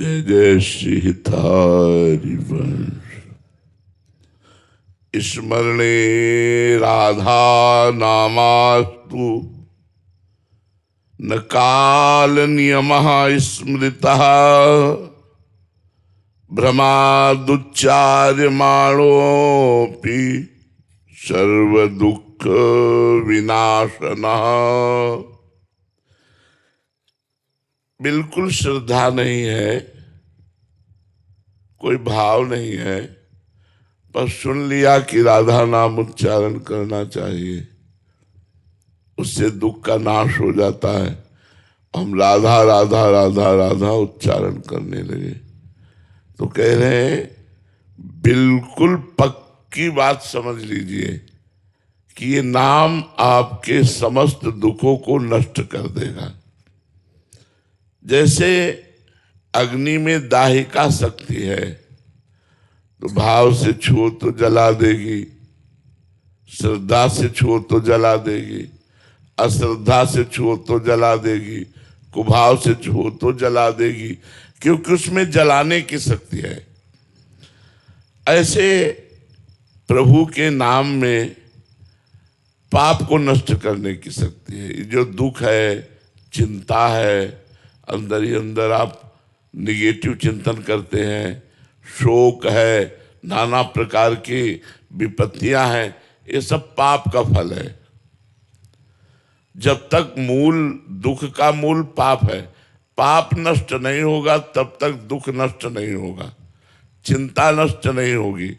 जय जय श्री हरिवंश। स्मरणे राधा नामास्तु न काल नियमः स्मृतः भ्रमादुच्चार्यमाणोऽपि सर्व दुख विनाशनः। बिल्कुल श्रद्धा नहीं है, कोई भाव नहीं है, पर सुन लिया कि राधा नाम उच्चारण करना चाहिए, उससे दुख का नाश हो जाता है। हम राधा राधा राधा राधा उच्चारण करने लगे तो कह रहे हैं बिल्कुल पक्की बात समझ लीजिए कि ये नाम आपके समस्त दुखों को नष्ट कर देगा। जैसे अग्नि में दाहिका शक्ति है तो भाव से छुओ तो जला देगी, श्रद्धा से छुओ तो जला देगी, अश्रद्धा से छुओ तो जला देगी, कुभाव से छुओ तो जला देगी, क्योंकि उसमें जलाने की शक्ति है। ऐसे प्रभु के नाम में पाप को नष्ट करने की शक्ति है। जो दुख है, चिंता है, अंदर ही अंदर आप निगेटिव चिंतन करते हैं, शोक है, नाना प्रकार की विपत्तियां हैं, ये सब पाप का फल है। जब तक मूल दुख का मूल पाप है, पाप नष्ट नहीं होगा तब तक दुख नष्ट नहीं होगा, चिंता नष्ट नहीं होगी।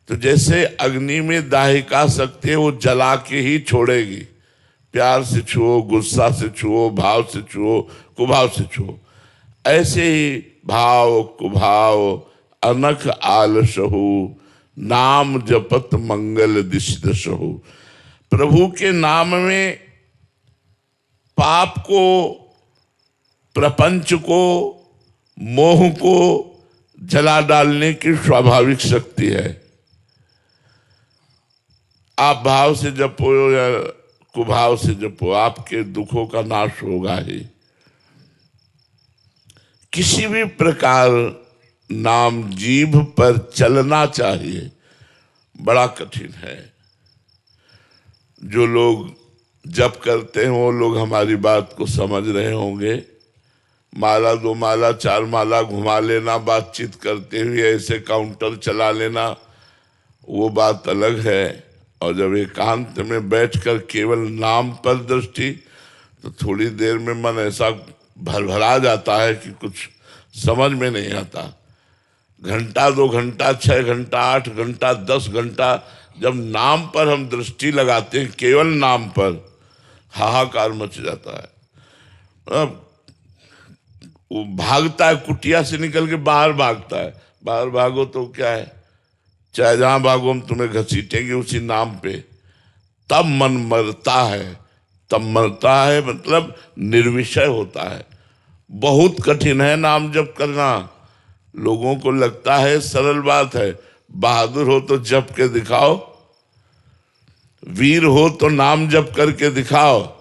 तो जैसे अग्नि में दाहिका शक्ति है, वो जला के ही छोड़ेगी। प्यार से छुओ, गुस्सा से छुओ, भाव से छुओ, कुभाव से छुओ। ऐसे ही भाव कुभाव अनख आलसहु नाम जपत मंगल दिशदशहु। प्रभु के नाम में पाप को, प्रपंच को, मोह को जला डालने की स्वाभाविक शक्ति है। आप भाव से जपो या कुभाव से जपो, आपके दुखों का नाश होगा ही। किसी भी प्रकार नाम जीभ पर चलना चाहिए, बड़ा कठिन है। जो लोग जप करते हैं वो लोग हमारी बात को समझ रहे होंगे। माला दो माला चार माला घुमा लेना, बातचीत करते हुए ऐसे काउंटर चला लेना, वो बात अलग है। और जब एकांत में बैठकर केवल नाम पर दृष्टि, तो थोड़ी देर में मन ऐसा भरभरा जाता है कि कुछ समझ में नहीं आता। घंटा, 2 घंटा, 6 घंटा, 8 घंटा, 10 घंटा जब नाम पर हम दृष्टि लगाते हैं, केवल नाम पर, हाहाकार मच जाता है। वो भागता है, कुटिया से निकल के बाहर भागता है। बाहर भागो तो क्या है, चाहे जहां भागो हम तुम्हें घसीटेंगे उसी नाम पे। तब मन मरता है, तब मरता है मतलब निर्विषय होता है। बहुत कठिन है नाम जप करना। लोगों को लगता है सरल बात है, बहादुर हो तो जप के दिखाओ, वीर हो तो नाम जप करके दिखाओ।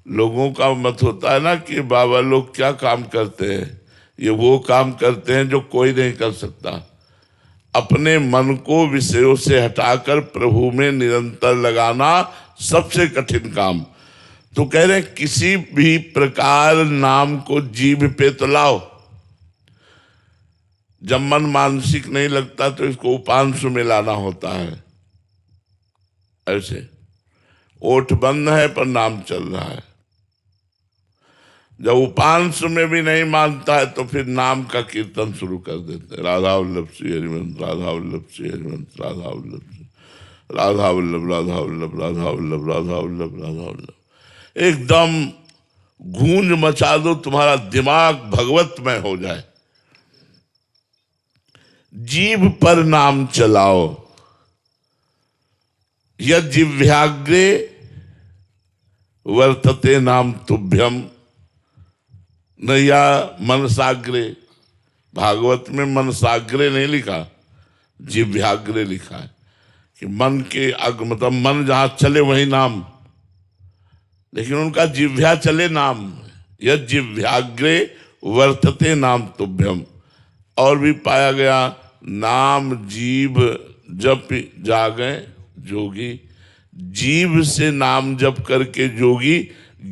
लोगों का मत होता है ना कि बाबा लोग क्या काम करते हैं, ये वो काम करते हैं जो कोई नहीं कर सकता। अपने मन को विषयों से हटाकर प्रभु में निरंतर लगाना सबसे कठिन काम। तो कह रहे किसी भी प्रकार नाम को जीभ पे तो लाओ। जब मन मानसिक नहीं लगता तो इसको उपांशु में लाना होता है। ऐसे ओठ बंद है पर नाम चल रहा है। जब उपांशु में भी नहीं मानता है तो फिर नाम का कीर्तन शुरू कर देते हैं। राधा वल्लभ श्री हरिवंश, राधा वल्लभ श्री हरिवंश, राधा वल्लभ, राधा वल्लभ, राधा वल्लभ, राधा वल्लभ, राधा वल्लभ, राधा वल्लभ। एकदम गूंज मचा दो, तुम्हारा दिमाग भगवतमय हो जाए। जीभ पर नाम चलाओ। यद जिह्वाग्रे वर्तते नाम तुभ्यम न या मनसाग्रे। भागवत में मनसाग्रे नहीं लिखा, जिह्वाग्रे लिखा है कि मन के मतलब मन जहां चले वही नाम, लेकिन उनका जिह्वा चले नाम। यद जिह्वाग्रे वर्तते नाम तुभ्यम। और भी पाया गया, नाम जीव जप जागे जोगी। जीव से नाम जप करके जोगी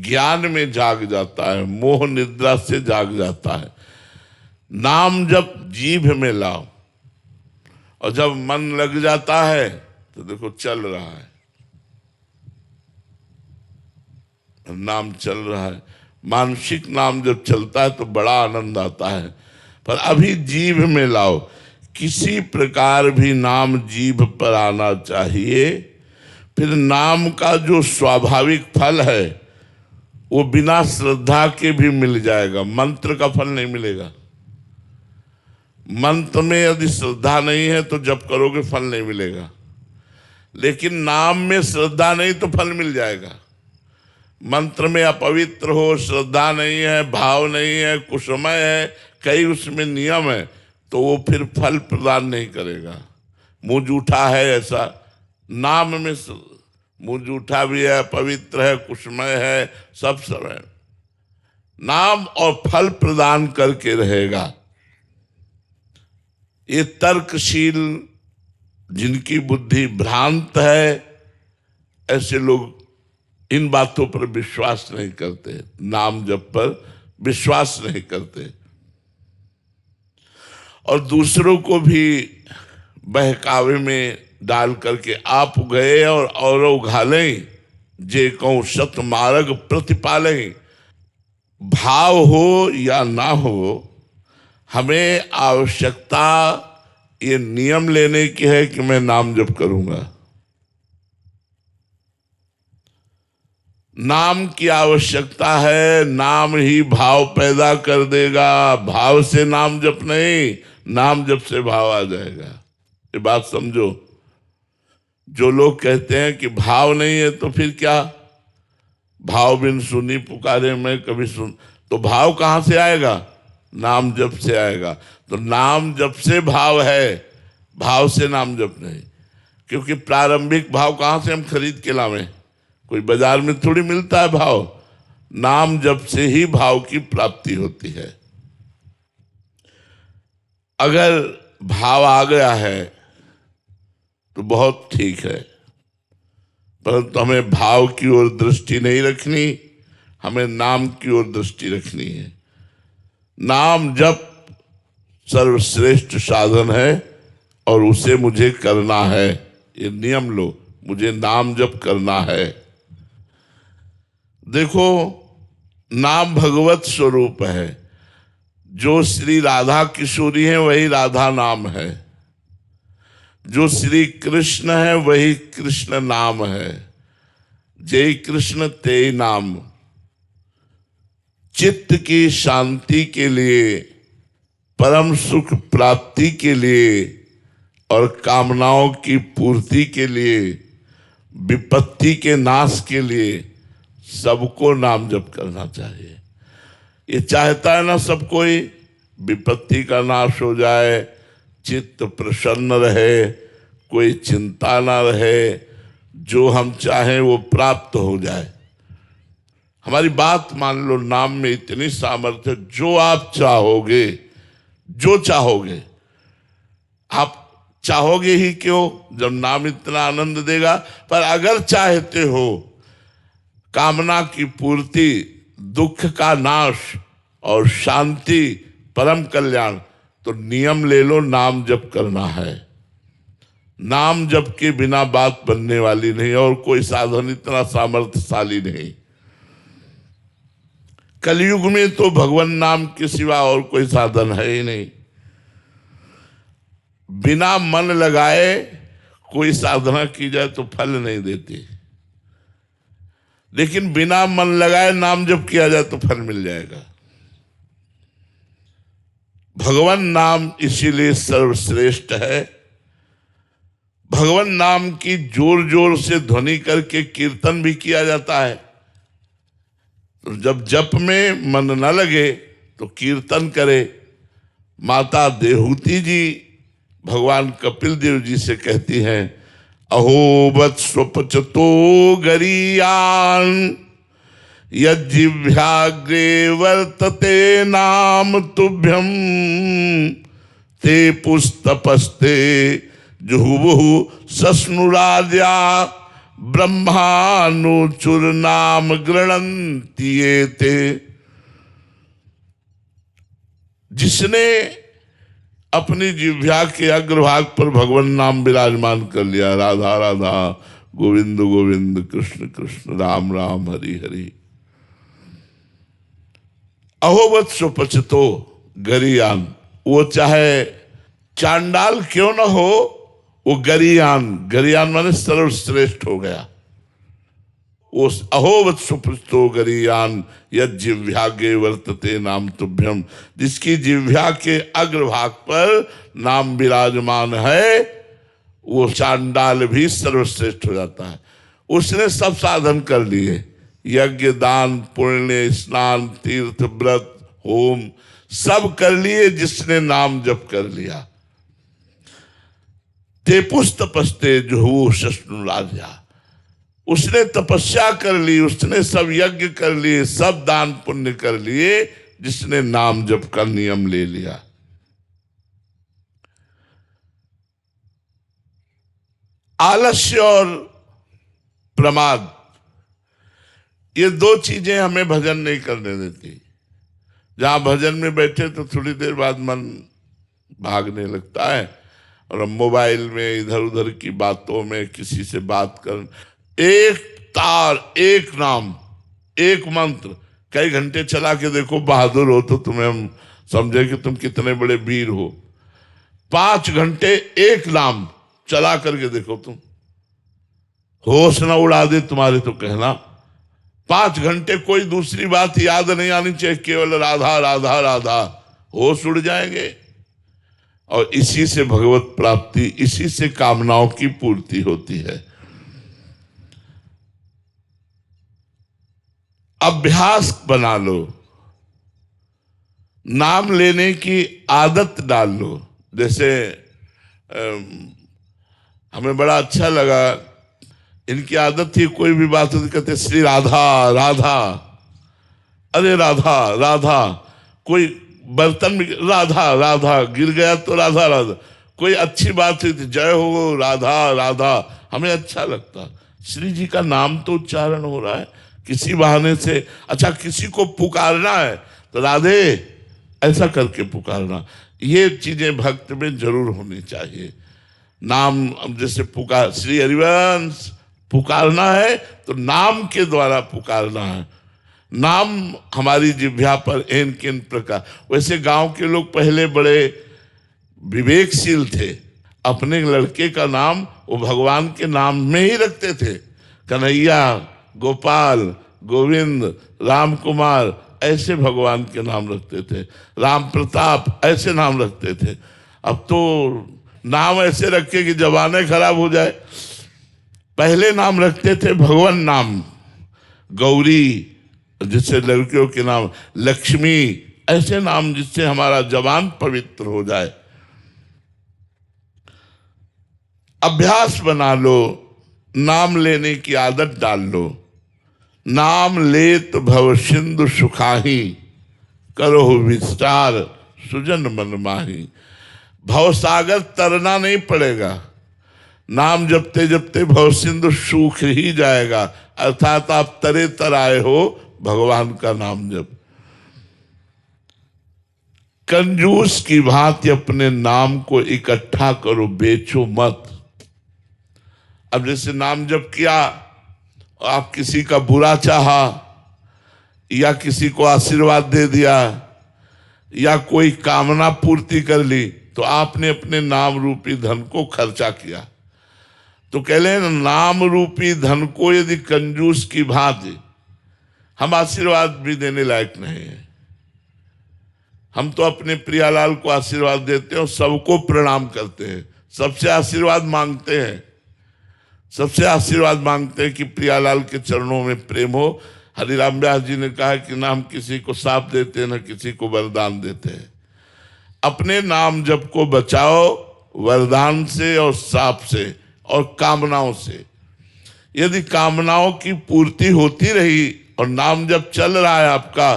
ज्ञान में जाग जाता है, मोह निद्रा से जाग जाता है। नाम जप जीभ में लाओ, और जब मन लग जाता है तो देखो चल रहा है, नाम चल रहा है। मानसिक नाम जब चलता है तो बड़ा आनंद आता है। पर अभी जीभ में लाओ, किसी प्रकार भी नाम जीभ पर आना चाहिए। फिर नाम का जो स्वाभाविक फल है वो बिना श्रद्धा के भी मिल जाएगा, मंत्र का फल नहीं मिलेगा। मंत्र में यदि श्रद्धा नहीं है तो जप करोगे फल नहीं मिलेगा, लेकिन नाम में श्रद्धा नहीं तो फल मिल जाएगा। मंत्र में अपवित्र हो, श्रद्धा नहीं है, भाव नहीं है, कुसमय है, कई उसमें नियम है, तो वो फिर फल प्रदान नहीं करेगा। मुंह जूठा है, ऐसा नाम में मुंह जूठा भी है, पवित्र है, कुसमय है, सब है। नाम और फल प्रदान करके रहेगा। ये तर्कशील जिनकी बुद्धि भ्रांत है, ऐसे लोग इन बातों पर विश्वास नहीं करते, नाम जप पर विश्वास नहीं करते, और दूसरों को भी बहकावे में डाल करके आप गए और उघालें जे कहूं सत मार्ग प्रतिपालें। भाव हो या ना हो, हमें आवश्यकता ये नियम लेने की है कि मैं नाम जप करूंगा। नाम की आवश्यकता है, नाम ही भाव पैदा कर देगा। भाव से नाम जप नहीं, नाम जप से भाव आ जाएगा। ये बात समझो। जो लोग कहते हैं कि भाव नहीं है तो फिर क्या, भाव बिन सुनी पुकारे मैं कभी सुन, तो भाव कहाँ से आएगा? नाम जप से आएगा। तो नाम जप से भाव है, भाव से नाम जप नहीं। क्योंकि प्रारंभिक भाव कहाँ से हम खरीद के लावें? कोई बाजार में थोड़ी मिलता है भाव। नाम जप से ही भाव की प्राप्ति होती है। अगर भाव आ गया है तो बहुत ठीक है, परंतु हमें भाव की ओर दृष्टि नहीं रखनी, हमें नाम की ओर दृष्टि रखनी है। नाम जप सर्वश्रेष्ठ साधन है और उसे मुझे करना है। ये नियम लो, मुझे नाम जप करना है। देखो, नाम भगवत स्वरूप है। जो श्री राधा किशोरी है वही राधा नाम है, जो श्री कृष्ण है वही कृष्ण नाम है। जय कृष्ण ते नाम। चित्त की शांति के लिए, परम सुख प्राप्ति के लिए और कामनाओं की पूर्ति के लिए, विपत्ति के नाश के लिए सबको नाम जप करना चाहिए। ये चाहता है ना सब कोई विपत्ति का नाश हो जाए, चित्त प्रसन्न रहे, कोई चिंता ना रहे, जो हम चाहें वो प्राप्त हो जाए। हमारी बात मान लो, नाम में इतनी सामर्थ्य, जो आप चाहोगे, जो चाहोगे, आप चाहोगे ही क्यों जब नाम इतना आनंद देगा। पर अगर चाहते हो कामना की पूर्ति, दुख का नाश और शांति, परम कल्याण, तो नियम ले लो, नाम जप करना है। नाम जप के बिना बात बनने वाली नहीं, और कोई साधन इतना सामर्थ्यशाली नहीं। कलयुग में तो भगवान नाम के सिवा और कोई साधन है ही नहीं। बिना मन लगाए कोई साधना की जाए तो फल नहीं देती, लेकिन बिना मन लगाए नाम जप किया जाए तो फल मिल जाएगा। भगवान नाम इसीलिए सर्वश्रेष्ठ है। भगवान नाम की जोर जोर से ध्वनि करके कीर्तन भी किया जाता है। तो जब जप में मन न लगे तो कीर्तन करे। माता देहूती जी भगवान कपिल देव जी से कहती हैं, अहो वत्स्वपचतो गरीयान यज्जिह्वाग्रे वर्तते नाम तुभ्यम ते पुस्तपस्ते जुहुवुः सस्नुराजा ब्रह्मानुचुर नाम गृणन्ति ये ते। जिसने अपनी जिह्वा के अग्रभाग पर भगवान नाम विराजमान कर लिया, राधा राधा गोविंद गोविंद कृष्ण कृष्ण राम राम हरि हरि, अहोवत सुपचितो गरियान, वो चाहे चांडाल क्यों न हो, वो गरियान, गरियान माने सर्वश्रेष्ठ हो गया। वो अहोवत सुपचितो गरियान यज्जिह्वाग्रे वर्तते नाम तुभ्यम, जिसकी जिह्वा के अग्रभाग पर नाम विराजमान है, वो चांडाल भी सर्वश्रेष्ठ हो जाता है। उसने सब साधन कर लिए, यज्ञ दान पुण्य स्नान तीर्थ व्रत होम सब कर लिए, जिसने नाम जप कर लिया। ते पुस्तपस्ते जुहुवुः सस्नुराजा, उसने तपस्या कर ली, उसने सब यज्ञ कर लिए, सब दान पुण्य कर लिए, जिसने नाम जप का नियम ले लिया। आलस्य और प्रमाद, ये दो चीजें हमें भजन नहीं करने देती। जहां भजन में बैठे तो थोड़ी देर बाद मन भागने लगता है, और हम मोबाइल में इधर उधर की बातों में किसी से बात कर, एक तार एक नाम एक मंत्र कई घंटे चला के देखो, बहादुर हो तो तुम्हें हम समझे कि तुम कितने बड़े वीर हो। 5 घंटे एक नाम चला करके देखो, तुम होश न उड़ा दे तुम्हारे तो कहना। 5 घंटे कोई दूसरी बात याद नहीं आनी चाहिए, केवल राधा राधा राधा, होश उड़ जाएंगे। और इसी से भगवत प्राप्ति, इसी से कामनाओं की पूर्ति होती है। अभ्यास बना लो, नाम लेने की आदत डाल लो। जैसे हमें बड़ा अच्छा लगा, इनकी आदत थी कोई भी बात होती कहते श्री राधा राधा, अरे राधा राधा, कोई बर्तन में राधा राधा गिर गया तो राधा राधा, कोई अच्छी बात हुई थी जय हो राधा राधा, हमें अच्छा लगता। श्री जी का नाम तो उच्चारण हो रहा है किसी बहाने से। अच्छा, किसी को पुकारना है तो राधे ऐसा करके पुकारना, ये चीजें भक्त में जरूर होनी चाहिए। नाम जैसे पुकार, श्री हरिवंश पुकारना है तो नाम के द्वारा पुकारना है। नाम हमारी जिह्वा पर एन किन प्रकार। वैसे गांव के लोग पहले बड़े विवेकशील थे, अपने लड़के का नाम वो भगवान के नाम में ही रखते थे। कन्हैया, गोपाल, गोविंद, राम कुमार, ऐसे भगवान के नाम रखते थे। राम प्रताप, ऐसे नाम रखते थे। अब तो नाम ऐसे रखे कि जबानें खराब हो जाए। पहले नाम रखते थे भगवान नाम, गौरी जिससे लड़कियों के नाम, लक्ष्मी, ऐसे नाम जिससे हमारा जबान पवित्र हो जाए। अभ्यास बना लो, नाम लेने की आदत डाल लो। नाम लेत भव सिंधु सुखाही, करो विस्तार सुजन मन माही। भवसागर तरना नहीं पड़ेगा, नाम जपते जपते भव सिंधु सूख ही जाएगा। अर्थात आप तरे तर आए हो भगवान का नाम जप। कंजूस की भांति अपने नाम को इकट्ठा करो, बेचो मत। अब जैसे नाम जप किया, आप किसी का बुरा चाहा, या किसी को आशीर्वाद दे दिया, या कोई कामना पूर्ति कर ली, तो आपने अपने नाम रूपी धन को खर्चा किया। तो कह ले नाम रूपी धन को यदि कंजूस की भांति, हम आशीर्वाद भी देने लायक नहीं है। हम तो अपने प्रियालाल को आशीर्वाद देते हैं और सबको प्रणाम करते हैं, सबसे आशीर्वाद मांगते हैं, सबसे आशीर्वाद मांगते हैं कि प्रियालाल के चरणों में प्रेम हो। हरिराम व्यास जी ने कहा कि ना हम किसी को साप देते हैं न किसी को वरदान देते हैं। अपने नाम जप को बचाओ वरदान से और साप से और कामनाओं से। यदि कामनाओं की पूर्ति होती रही और नाम जब चल रहा है आपका,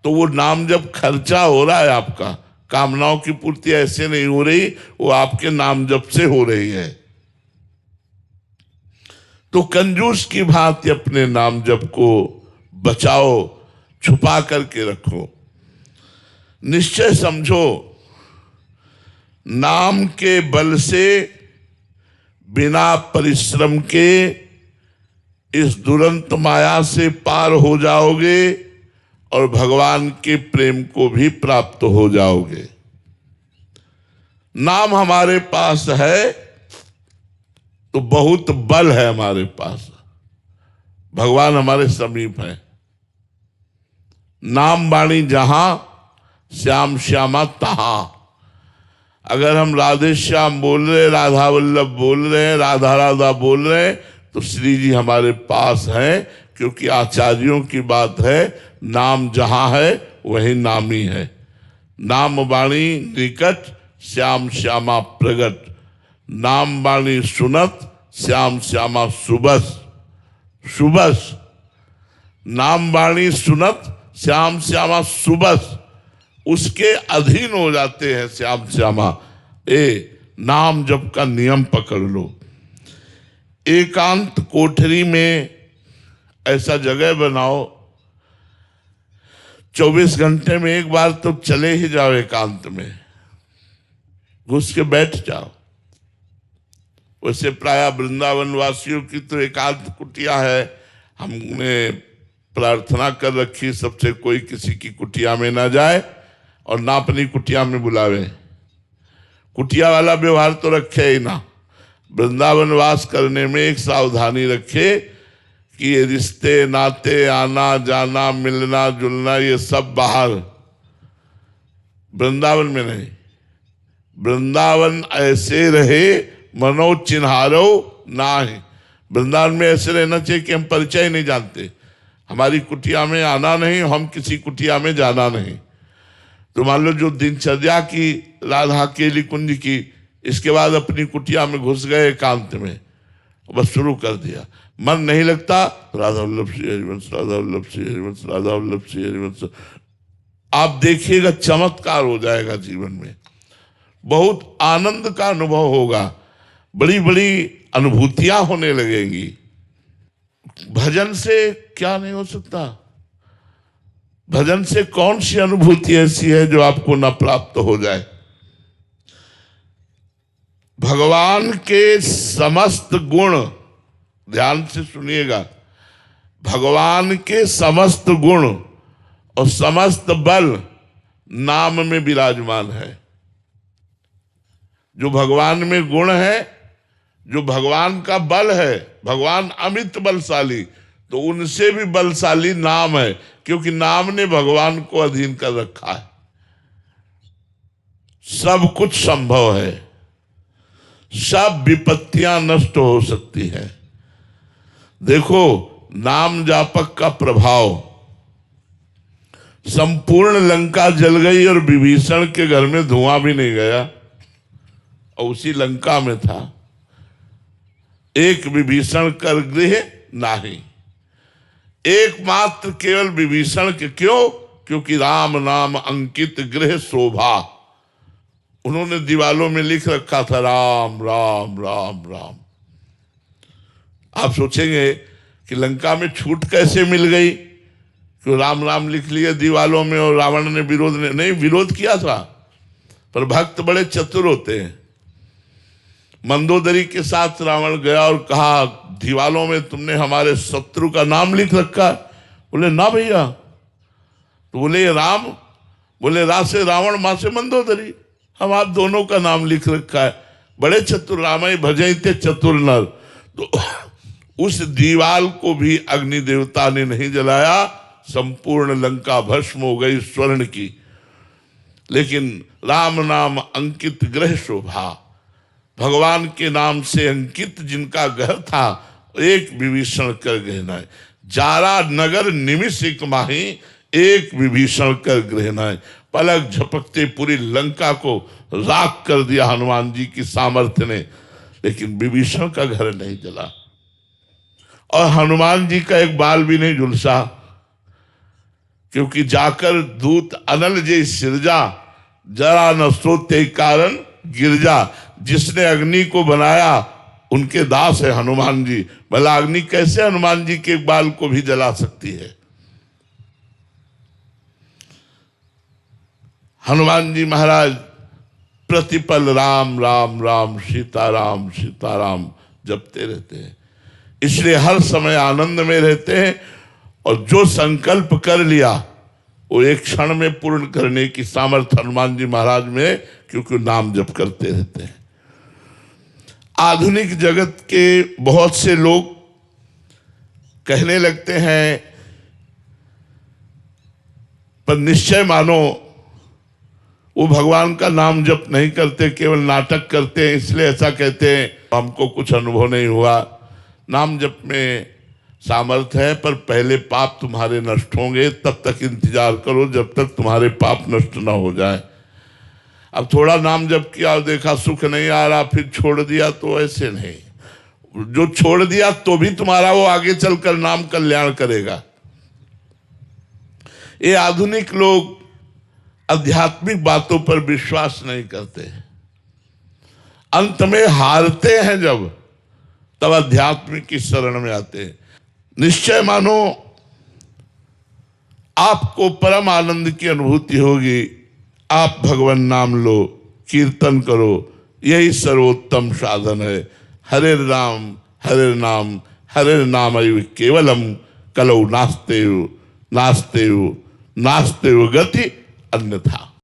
तो वो नाम जब खर्चा हो रहा है आपका, कामनाओं की पूर्ति ऐसे नहीं हो रही, वो आपके नाम जप से हो रही है। तो कंजूस की भांति अपने नाम जप को बचाओ, छुपा करके रखो। निश्चय समझो, नाम के बल से बिना परिश्रम के इस दुरंत माया से पार हो जाओगे और भगवान के प्रेम को भी प्राप्त हो जाओगे। नाम हमारे पास है तो बहुत बल है हमारे पास, भगवान हमारे समीप है। नाम वाणी जहां, श्याम श्यामा तहां। अगर हम राधे श्याम बोल रहे, राधा वल्लभ बोल रहे हैं, राधा राधा बोल रहे हैं, तो श्री जी हमारे पास हैं, क्योंकि आचार्यों की बात है, नाम जहां है वही नामी है। नाम वाणी निकट, श्याम श्यामा प्रगट। नाम वाणी सुनत, श्याम श्यामा सुबस सुबस। नाम वाणी सुनत, श्याम श्यामा सुबस, उसके अधीन हो जाते हैं श्याम श्यामा। नाम जप का नियम पकड़ लो। एकांत कोठरी में ऐसा जगह बनाओ, 24 घंटे में एक बार तो चले ही जाओ, एकांत में घुस के बैठ जाओ। वैसे प्राय वृंदावन वासियों की तो एकांत कुटिया है, हमने प्रार्थना कर रखी सबसे कोई किसी की कुटिया में ना जाए और ना अपनी कुटिया में बुलावे। कुटिया वाला व्यवहार तो रखे ही ना। वृंदावन वास करने में एक सावधानी रखे कि ये रिश्ते नाते, आना जाना, मिलना जुलना, ये सब बाहर, वृंदावन में नहीं। वृंदावन ऐसे रहे मनो चिन्हारो ना ही। वृंदावन में ऐसे रहना चाहिए कि हम परिचय नहीं जानते, हमारी कुटिया में आना नहीं, हम किसी कुटिया में जाना नहीं। तो मान लो जो दिनचर्या की राधा केली कुंज की, इसके बाद अपनी कुटिया में घुस गए एकांत में, बस शुरू कर दिया, मन नहीं लगता, राधा वल्लभ श्री हरिवंश, राधा वल्लभ श्री हरिवंश, राधा वल्लभ श्री हरिवंश। आप देखिएगा चमत्कार हो जाएगा जीवन में, बहुत आनंद का अनुभव होगा, बड़ी बड़ी अनुभूतियां होने लगेंगी। भजन से क्या नहीं हो सकता? भजन से कौन सी अनुभूति ऐसी है जो आपको न प्राप्त हो जाए? भगवान के समस्त गुण, ध्यान से सुनिएगा, भगवान के समस्त गुण और समस्त बल नाम में विराजमान है। जो भगवान में गुण है, जो भगवान का बल है, भगवान अमित बलशाली, तो उनसे भी बलशाली नाम है, क्योंकि नाम ने भगवान को अधीन कर रखा है। सब कुछ संभव है, सब विपत्तियां नष्ट हो सकती है। देखो, नाम जापक का प्रभाव, संपूर्ण लंका जल गई और विभीषण के घर में धुआं भी नहीं गया, और उसी लंका में था। एक विभीषण कर गृह नाही, एकमात्र केवल विभीषण के। क्यों? क्योंकि राम नाम अंकित गृह शोभा। उन्होंने दीवालों में लिख रखा था राम राम राम राम। आप सोचेंगे कि लंका में छूट कैसे मिल गई, क्यों राम राम लिख लिया दीवालों में और रावण ने विरोध नहीं विरोध किया था, पर भक्त बड़े चतुर होते हैं। मंदोदरी के साथ रावण गया और कहा, दीवालों में तुमने हमारे शत्रु का नाम लिख रखा। बोले ना भैया। तो बोले ये राम, बोले रा से रावण, मां से मंदोदरी, हम आप दोनों का नाम लिख रखा है। बड़े चतुर, रामाई भजते चतुर नर। तो उस दीवाल को भी अग्नि देवता ने नहीं जलाया, संपूर्ण लंका भस्म हो गई स्वर्ण की। लेकिन राम नाम अंकित गृह शोभा, भगवान के नाम से अंकित जिनका घर था, एक विभीषण कर गहनाए। जारा नगर निमिष एक माही, एक विभीषण कर गहनाए। पलक झपकते पूरी लंका को राख कर दिया हनुमान जी की सामर्थ्य ने, लेकिन विभीषण का घर नहीं जला और हनुमान जी का एक बाल भी नहीं झुलसा। क्योंकि जाकर दूत अनल जे सिरजा, जरा न सोते कारण गिरजा। जिसने अग्नि को बनाया उनके दास है हनुमान जी। भला अग्नि कैसे हनुमान जी के बाल को भी जला सकती है? हनुमान जी महाराज प्रतिपल राम राम राम सीताराम सीताराम जपते रहते हैं, इसलिए हर समय आनंद में रहते हैं। और जो संकल्प कर लिया वो एक क्षण में पूर्ण करने की सामर्थ्य हनुमान जी महाराज में, क्योंकि नाम जप करते रहते हैं। आधुनिक जगत के बहुत से लोग कहने लगते हैं, पर निश्चय मानो वो भगवान का नाम जप नहीं करते, केवल नाटक करते हैं, इसलिए ऐसा कहते हैं। हमको कुछ अनुभव नहीं हुआ। नाम जप में सामर्थ्य है, पर पहले पाप तुम्हारे नष्ट होंगे, तब तक इंतजार करो जब तक तुम्हारे पाप नष्ट ना हो जाए। अब थोड़ा नाम जप किया और देखा सुख नहीं आ रहा, फिर छोड़ दिया, तो ऐसे नहीं। जो छोड़ दिया तो भी तुम्हारा वो आगे चलकर नाम कल्याण करेगा। ये आधुनिक लोग आध्यात्मिक बातों पर विश्वास नहीं करते, अंत में हारते हैं जब, तब आध्यात्मिक की शरण में आते हैं। निश्चय मानो आपको परम आनंद की अनुभूति होगी। आप भगवान नाम लो, कीर्तन करो, यही सर्वोत्तम साधन है। हरे नाम हरे नाम केवलम कलौ नास्ते नास्ते नास्ते गति अन्यथा।